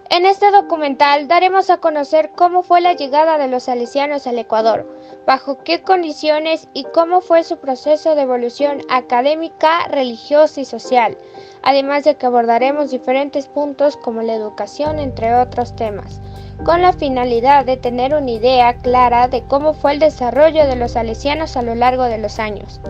En este documental daremos a conocer cómo fue la llegada de los salesianos al Ecuador, bajo qué condiciones y cómo fue su proceso de evolución académica, religiosa y social, además de que abordaremos diferentes puntos como la educación, entre otros temas, con la finalidad de tener una idea clara de cómo fue el desarrollo de los salesianos a lo largo de los años.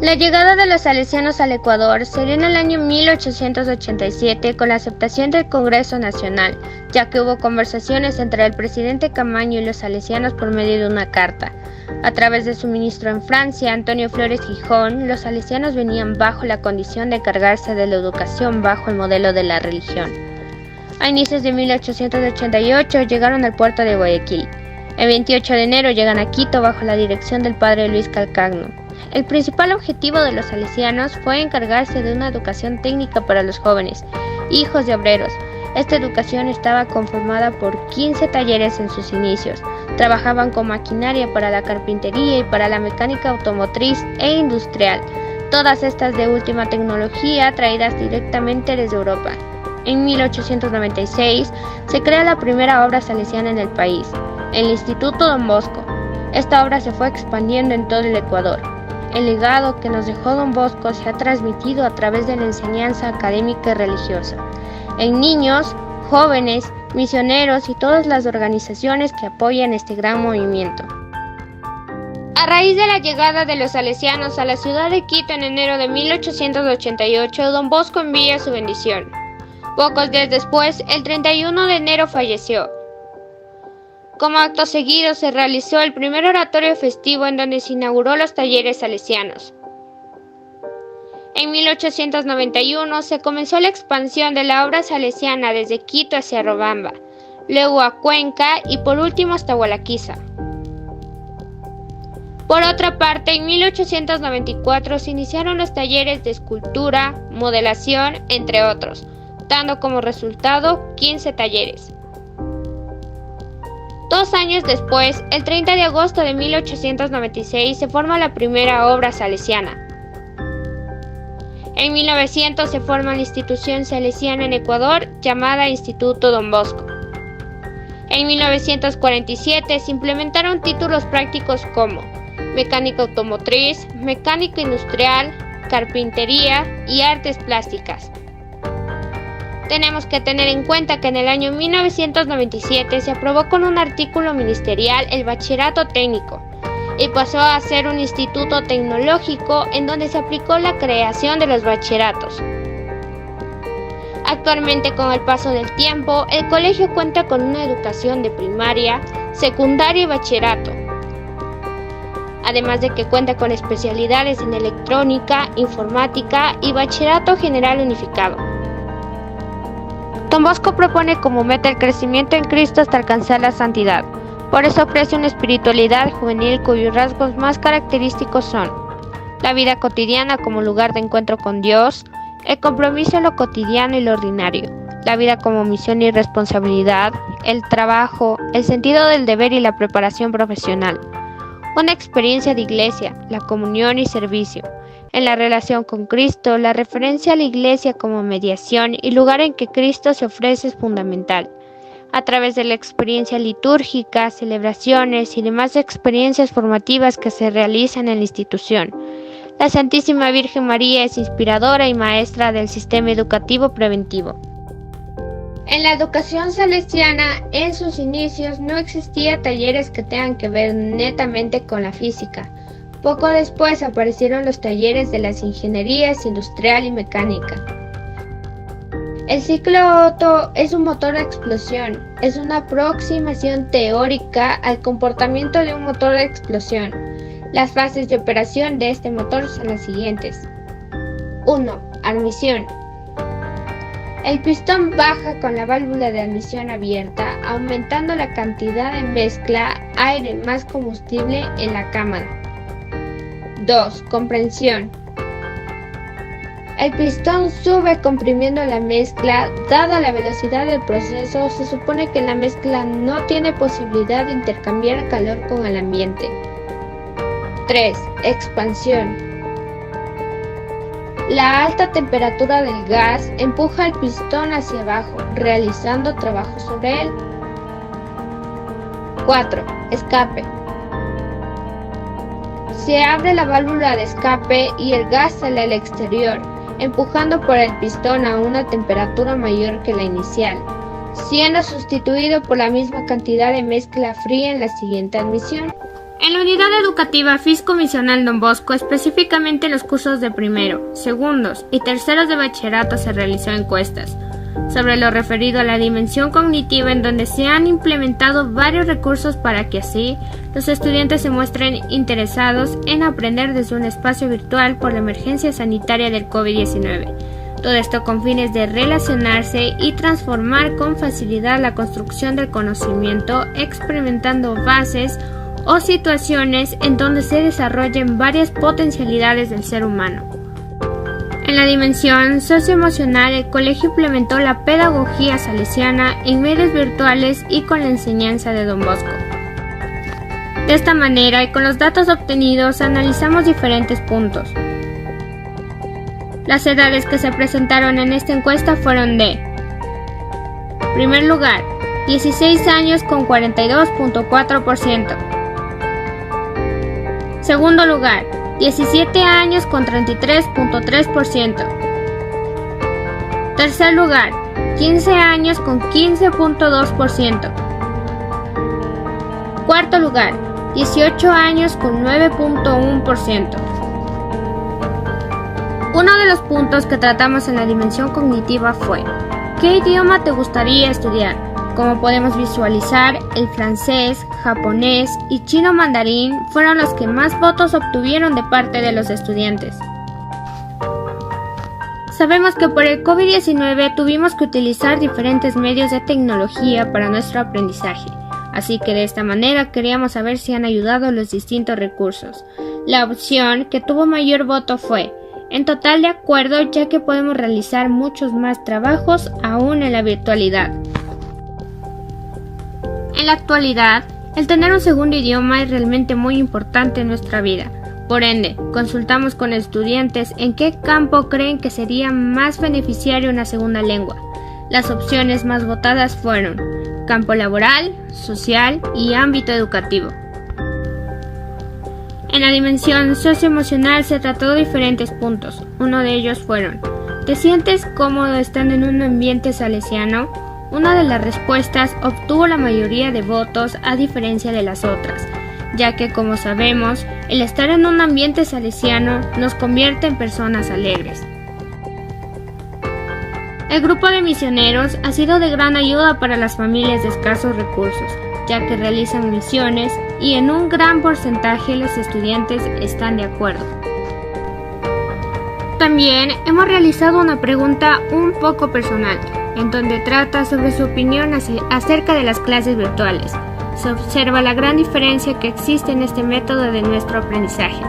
La llegada de los salesianos al Ecuador se dio en el año 1887 con la aceptación del Congreso Nacional, ya que hubo conversaciones entre el presidente Camaño y los salesianos por medio de una carta. A través de su ministro en Francia, Antonio Flores Gijón, los salesianos venían bajo la condición de encargarse de la educación bajo el modelo de la religión. A inicios de 1888 llegaron al puerto de Guayaquil. El 28 de enero llegan a Quito bajo la dirección del padre Luis Calcagno. El principal objetivo de los salesianos fue encargarse de una educación técnica para los jóvenes, hijos de obreros. Esta educación estaba conformada por 15 talleres en sus inicios. Trabajaban con maquinaria para la carpintería y para la mecánica automotriz e industrial, todas estas de última tecnología traídas directamente desde Europa. En 1896 se crea la primera obra salesiana en el país, el Instituto Don Bosco. Esta obra se fue expandiendo en todo el Ecuador. El legado que nos dejó Don Bosco se ha transmitido a través de la enseñanza académica y religiosa, en niños, jóvenes, misioneros y todas las organizaciones que apoyan este gran movimiento. A raíz de la llegada de los salesianos a la ciudad de Quito en enero de 1888, Don Bosco envía su bendición. Pocos días después, el 31 de enero falleció. Como acto seguido se realizó el primer oratorio festivo en donde se inauguró los talleres salesianos. En 1891 se comenzó la expansión de la obra salesiana desde Quito hacia Robamba, luego a Cuenca y por último hasta Hualaquiza. Por otra parte, en 1894 se iniciaron los talleres de escultura, modelación, entre otros, dando como resultado 15 talleres. 2 años después, el 30 de agosto de 1896, se forma la primera obra salesiana. En 1900 se forma la institución salesiana en Ecuador llamada Instituto Don Bosco. En 1947 se implementaron títulos prácticos como mecánica automotriz, mecánica industrial, carpintería y artes plásticas. Tenemos que tener en cuenta que en el año 1997 se aprobó con un artículo ministerial el bachillerato técnico y pasó a ser un instituto tecnológico en donde se aplicó la creación de los bachilleratos. Actualmente, con el paso del tiempo, el colegio cuenta con una educación de primaria, secundaria y bachillerato, además de que cuenta con especialidades en electrónica, informática y bachillerato general unificado. Don Bosco propone como meta el crecimiento en Cristo hasta alcanzar la santidad. Por eso ofrece una espiritualidad juvenil cuyos rasgos más característicos son la vida cotidiana como lugar de encuentro con Dios, el compromiso en lo cotidiano y lo ordinario, la vida como misión y responsabilidad, el trabajo, el sentido del deber y la preparación profesional, una experiencia de iglesia, la comunión y servicio. En la relación con Cristo, la referencia a la Iglesia como mediación y lugar en que Cristo se ofrece es fundamental. A través de la experiencia litúrgica, celebraciones y demás experiencias formativas que se realizan en la institución. La Santísima Virgen María es inspiradora y maestra del sistema educativo preventivo. En la educación salesiana, en sus inicios, no existía talleres que tengan que ver netamente con la física. Poco después aparecieron los talleres de las ingenierías industrial y mecánica. El ciclo Otto es un motor de explosión, es una aproximación teórica al comportamiento de un motor de explosión. Las fases de operación de este motor son las siguientes. 1. Admisión. El pistón baja con la válvula de admisión abierta, aumentando la cantidad de mezcla aire más combustible en la cámara. 2. Comprensión. El pistón sube comprimiendo la mezcla. Dada la velocidad del proceso, se supone que la mezcla no tiene posibilidad de intercambiar calor con el ambiente. 3. Expansión. La alta temperatura del gas empuja el pistón hacia abajo, realizando trabajo sobre él. 4. Escape. Se abre la válvula de escape y el gas sale al exterior, empujando por el pistón a una temperatura mayor que la inicial, siendo sustituido por la misma cantidad de mezcla fría en la siguiente admisión. En la unidad educativa Fiscomisional Don Bosco, específicamente en los cursos de primero, segundos y terceros de bachillerato, se realizó encuestas sobre lo referido a la dimensión cognitiva, en donde se han implementado varios recursos para que así los estudiantes se muestren interesados en aprender desde un espacio virtual por la emergencia sanitaria del COVID-19. Todo esto con fines de relacionarse y transformar con facilidad la construcción del conocimiento, experimentando bases o situaciones en donde se desarrollen varias potencialidades del ser humano. En la dimensión socioemocional, el colegio implementó la pedagogía salesiana en medios virtuales y con la enseñanza de Don Bosco. De esta manera, y con los datos obtenidos, analizamos diferentes puntos. Las edades que se presentaron en esta encuesta fueron de: primer lugar, 16 años con 42.4%. Segundo lugar, 17 años con 33.3%. Tercer lugar, 15 años con 15.2%. Cuarto lugar, 18 años con 9.1%. Uno de los puntos que tratamos en la dimensión cognitiva fue: ¿qué idioma te gustaría estudiar? Como podemos visualizar, el francés, japonés y chino mandarín fueron los que más votos obtuvieron de parte de los estudiantes. Sabemos que por el COVID-19 tuvimos que utilizar diferentes medios de tecnología para nuestro aprendizaje, así que de esta manera queríamos saber si han ayudado los distintos recursos. La opción que tuvo mayor voto fue: en total de acuerdo, ya que podemos realizar muchos más trabajos aún en la virtualidad. En la actualidad, el tener un segundo idioma es realmente muy importante en nuestra vida. Por ende, consultamos con estudiantes en qué campo creen que sería más beneficiario una segunda lengua. Las opciones más votadas fueron campo laboral, social y ámbito educativo. En la dimensión socioemocional se trató de diferentes puntos. Uno de ellos fueron: ¿te sientes cómodo estando en un ambiente salesiano? Una de las respuestas obtuvo la mayoría de votos, a diferencia de las otras, ya que, como sabemos, el estar en un ambiente salesiano nos convierte en personas alegres. El grupo de misioneros ha sido de gran ayuda para las familias de escasos recursos, ya que realizan misiones y en un gran porcentaje los estudiantes están de acuerdo. También hemos realizado una pregunta un poco personal, en donde trata sobre su opinión acerca de las clases virtuales. Se observa la gran diferencia que existe en este método de nuestro aprendizaje.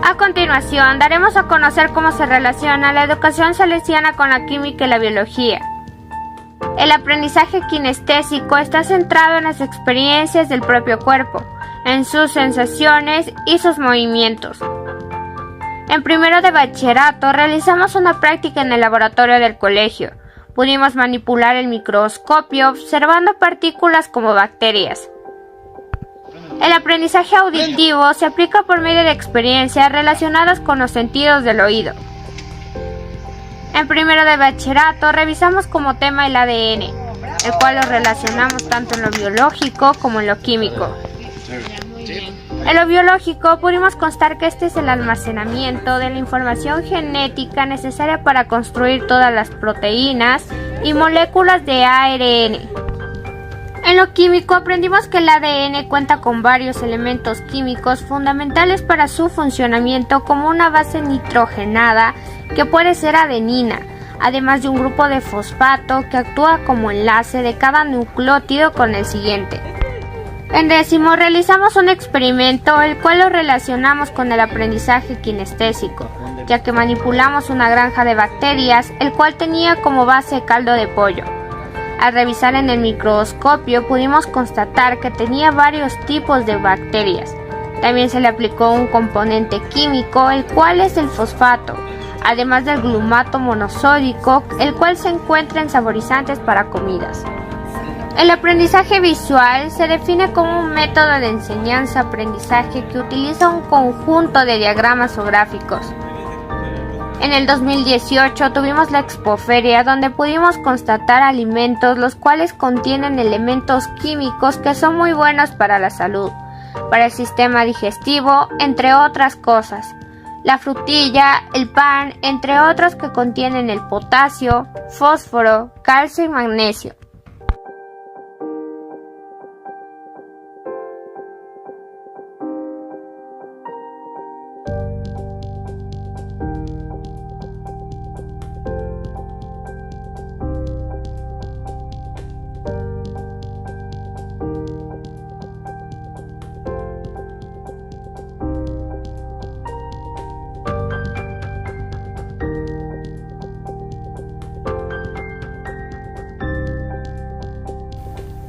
A continuación, daremos a conocer cómo se relaciona la educación salesiana con la química y la biología. El aprendizaje kinestésico está centrado en las experiencias del propio cuerpo, en sus sensaciones y sus movimientos. En primero de bachillerato realizamos una práctica en el laboratorio del colegio. Pudimos manipular el microscopio observando partículas como bacterias. El aprendizaje auditivo se aplica por medio de experiencias relacionadas con los sentidos del oído. En primero de bachillerato revisamos como tema el ADN, el cual lo relacionamos tanto en lo biológico como en lo químico. En lo biológico pudimos constar que este es el almacenamiento de la información genética necesaria para construir todas las proteínas y moléculas de ARN. En lo químico aprendimos que el ADN cuenta con varios elementos químicos fundamentales para su funcionamiento, como una base nitrogenada que puede ser adenina, además de un grupo de fosfato que actúa como enlace de cada nucleótido con el siguiente. En décimo realizamos un experimento, el cual lo relacionamos con el aprendizaje kinestésico, ya que manipulamos una granja de bacterias, el cual tenía como base caldo de pollo. Al revisar en el microscopio pudimos constatar que tenía varios tipos de bacterias. También se le aplicó un componente químico, el cual es el fosfato, además del glumato monosódico, el cual se encuentra en saborizantes para comidas. El aprendizaje visual se define como un método de enseñanza-aprendizaje que utiliza un conjunto de diagramas o gráficos. En el 2018 tuvimos la Expoferia, donde pudimos constatar alimentos los cuales contienen elementos químicos que son muy buenos para la salud, para el sistema digestivo, entre otras cosas. La frutilla, el pan, entre otros que contienen el potasio, fósforo, calcio y magnesio.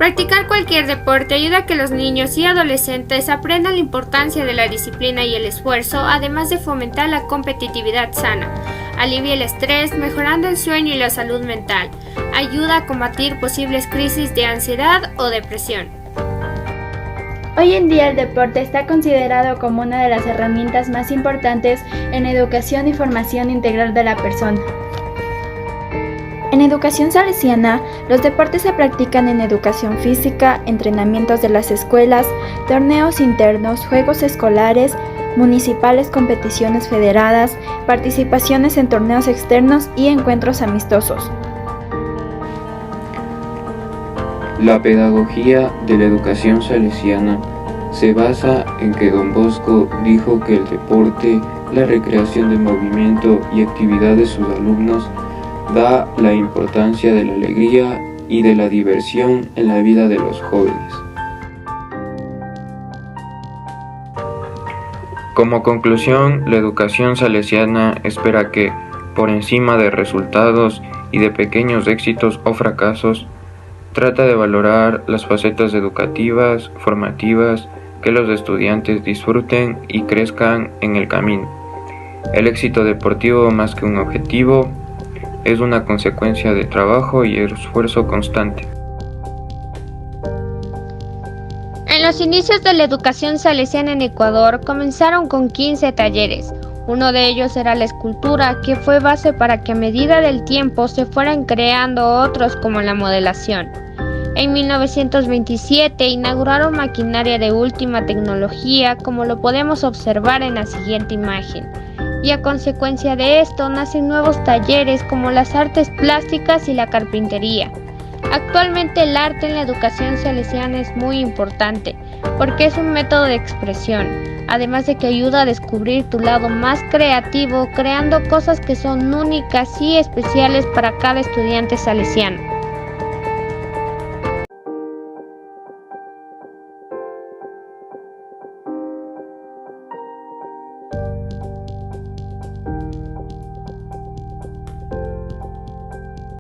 Practicar cualquier deporte ayuda a que los niños y adolescentes aprendan la importancia de la disciplina y el esfuerzo, además de fomentar la competitividad sana. Alivia el estrés, mejorando el sueño y la salud mental. Ayuda a combatir posibles crisis de ansiedad o depresión. Hoy en día el deporte está considerado como una de las herramientas más importantes en educación y formación integral de la persona. En educación salesiana, los deportes se practican en educación física, entrenamientos de las escuelas, torneos internos, juegos escolares, municipales, competiciones federadas, participaciones en torneos externos y encuentros amistosos. La pedagogía de la educación salesiana se basa en que Don Bosco dijo que el deporte, la recreación del movimiento y actividad de sus alumnos da la importancia de la alegría y de la diversión en la vida de los jóvenes. Como conclusión, la educación salesiana espera que, por encima de resultados y de pequeños éxitos o fracasos, trata de valorar las facetas educativas, formativas, que los estudiantes disfruten y crezcan en el camino. El éxito deportivo, más que un objetivo, es una consecuencia de trabajo y esfuerzo constante. En los inicios de la educación salesiana en Ecuador comenzaron con 15 talleres. Uno de ellos era la escultura, que fue base para que a medida del tiempo se fueran creando otros como la modelación. En 1927 inauguraron maquinaria de última tecnología, como lo podemos observar en la siguiente imagen. Y a consecuencia de esto nacen nuevos talleres como las artes plásticas y la carpintería. Actualmente el arte en la educación salesiana es muy importante porque es un método de expresión, además de que ayuda a descubrir tu lado más creativo, creando cosas que son únicas y especiales para cada estudiante salesiano.